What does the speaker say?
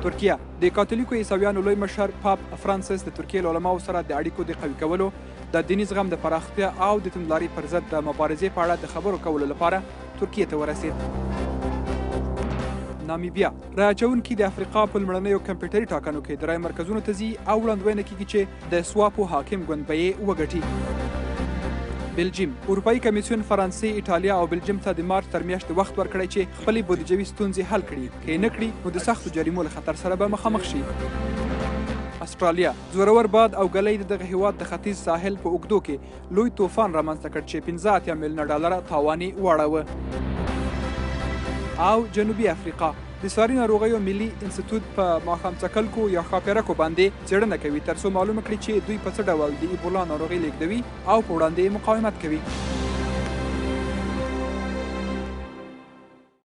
ترکیه د کاتولیکو عیسویانو لوی مشر پاپ فرانسیس د ترکیې له علماو سره د اړیکو د قوي کولو، د دیني زغم د پراختیا او د توندلارۍ پر ضد د مبارزې په اړه د خبرو کولو لپاره ترکیې ته ورسېد. نامیبیا راچونکي د افریقا په لومړنیو کمپیوټري ټاکنو کې د رای مرکزونو ته ځي او وړاندوینه کیږي چې د سواپو حاکم ګوند به یې وګټي. بلجیم اروپایي کمیسیون فرانسې، ایټالیا او بلجیم ته د مارچ تر میاشتې وخت ورکړی چې خپلې بودیجوي ستونزې حل کړي. که یې نه کړي نو د سختو جریمو له خطر سره به مخامخ شي. استرالیا زورور باد او ګلۍ د دغه هیواد د ختیځ ساحل په اوږدو کې لوی طوفان رامنځته کړ چې 15 میلیونه ډالره تاوان یې واړاوه. او جنوبي افریقا د ساري ناروغیو ملي انسټیټوت په ماښام څکلکو یا ښاپیرکو باندې څېړنه کوي تر څو معلومه کړي چې دوی په څه ډول د ایبولا ناروغۍ لیږدوي او په وړاندې مقاومت کوي.